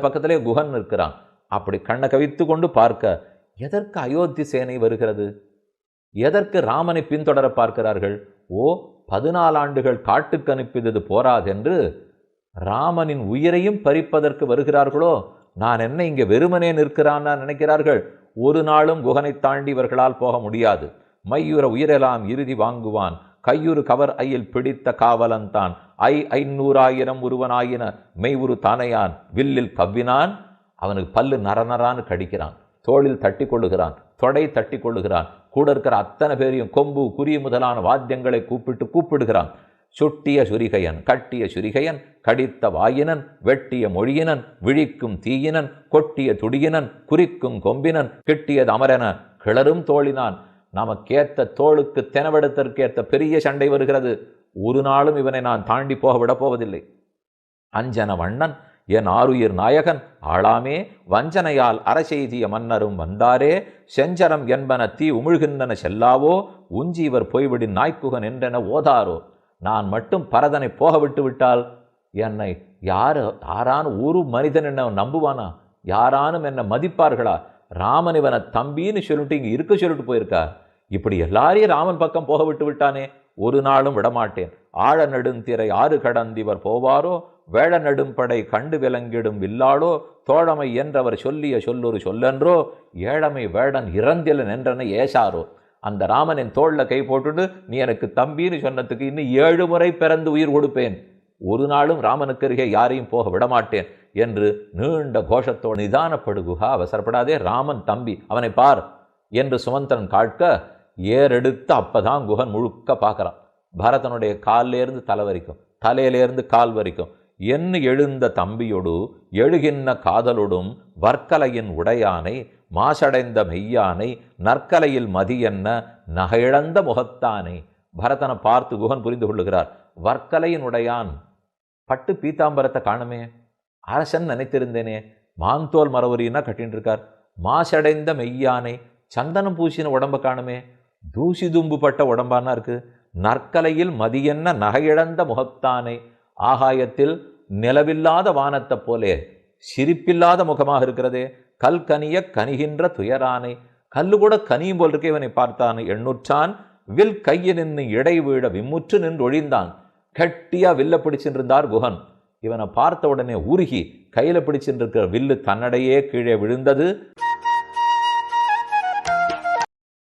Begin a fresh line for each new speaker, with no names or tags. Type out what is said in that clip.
பக்கத்திலே குகன் இருக்கிறான். அப்படி கண்ணை கவித்து கொண்டு பார்க்க, எதற்கு அயோத்தி சேனை வருகிறது? எதற்கு ராமனை பின்தொடர பார்க்கிறார்கள்? 14 ஆண்டுகள் காட்டுக்கு அனுப்பியது போராதென்று ராமனின் உயிரையும் பறிப்பதற்கு வருகிறார்களோ? நான் என்ன இங்கே வெறுமனே நிற்கிறான் நினைக்கிறார்கள். ஒரு நாளும் குகனை தாண்டி இவர்களால் போக முடியாது. மையுற உயிரெல்லாம் இறுதி வாங்குவான், கையுறு கவர் ஐயில் பிடித்த காவலன்தான், 500,000 ஒருவனாயின மெய்வுரு தானையான், வில்லில் கவ்வினான். அவனுக்கு பல்லு நரநரான்னு கடிக்கிறான், தோளில் தட்டி கொள்ளுகிறான், தொடை தட்டி கொள்ளுகிறான், கூட இருக்கிற அத்தனை பேரையும் கொம்பு குறி முதலான வாத்தியங்களை கூப்பிடுகிறான். சுட்டிய சுரிகையன், கட்டிய சுரிகையன், கடித்த வாயினன், வெட்டிய மொழியினன், விழிக்கும் தீயினன், கொட்டிய துடியினன், குறிக்கும் கொம்பினன், கிட்டியது அமரென கிளரும் தோழினான். நமக்கேத்த தோளுக்கு தெனவெடுத்தற்கேற்ற பெரிய சண்டை வருகிறது. ஒரு நாளும் இவனை நான் தாண்டி போக விடப் போவதில்லை. அஞ்சன வண்ணன் என் ஆருயிர் நாயகன் ஆளாமே, வஞ்சனையால் அரசெய்திய மன்னரும் வந்தாரே, செஞ்சரம் என்பன தீ உமிழ்கின்றன செல்லாவோ, உஞ்சி இவர் போய்விடின் நாய்க்குகன் என்றென ஓதாரோ. நான் மட்டும் பரதனை போக விட்டு விட்டால் என்னை யாரானும் ஒரு மனிதன் என்ன நம்புவானா? யாரானும் என்ன மதிப்பார்களா? ராமன் இவனை தம்பின்னு சொல்லிட்டு இங்கே இருக்க சொல்லிட்டு போயிருக்கார். இப்படி எல்லாரையும் ராமன் பக்கம் போக விட்டு விட்டானே, ஒரு நாளும் விடமாட்டேன். ஆழ நெடுந்திரை ஆறு கடந்திவர் போவாரோ, வேழ நெடும்படை கண்டு விலங்கிடும் வில்லாளோ, தோழமை என்றவர் சொல்லிய சொல்லொரு சொல்லென்றோ, ஏழமை வேடன் இறந்திலன் என்றன ஏசாரோ. அந்த ராமனின் தோளில் கை போட்டுட்டு நீ எனக்கு தம்பின்னு சொன்னதுக்கு இன்னும் 7 முறை பிறந்து உயிர் கொடுப்பேன். ஒரு நாளும் ராமனுக்கு அருகே யாரையும் போக விடமாட்டேன் என்று நீண்ட கோஷத்தோடு, நிதானப்படு குஹா, அவசரப்படாதே, ராமன் தம்பி, அவனை பார் என்று சுமந்திரன் காட்க ஏறெடுத்து அப்பதான் குகன் முழுக்க பார்க்குறான். பரதனுடைய காலிலேருந்து தலை வரைக்கும், தலையிலேருந்து கால் வரைக்கும் என்னு எழுந்த தம்பியோடு எழுகின்ற காதலோடும் வர்க்கலையின் உடையானை, மாசடைந்த மெய்யானை, நற்கலையில் மதியென்ன நகையிழந்த முகத்தானை. பரதனை பார்த்து குகன் புரிந்து கொள்ளுகிறார். வர்க்கலையின் உடையான், பட்டு பீத்தாம்பரத்தை காணுமே, அரசன் நினைத்திருந்தேனே, மாந்தோல் மரவரின்னா கட்டின்னு இருக்கார். மாசடைந்த மெய்யானை, சந்தனம் பூசின உடம்ப காணுமே, தூசி தும்பு பட்ட உடம்பானா இருக்கு. நற்கலையில் மதியென்ன நகையிழந்த முகத்தானை, ஆகாயத்தில் நிலவில்லாத வானத்தை போலே சிரிப்பில்லாத முகமாக இருக்கிறதே. கல் கனிய கனிகின்ற துயரானை, கல்லு கூட கனியும் போல் இருக்க இவனை பார்த்தான். எண்ணுற்றான் வில் கையில் நின்று இடை வீழ விம்முற்று நின்று ஒழிந்தான். கட்டியா வில்ல பிடிச்சிருந்தார் குகன். இவனை பார்த்த உடனே உருகி கையில பிடிச்சிருக்கிற வில்லு தன்னடையே கீழே விழுந்தது.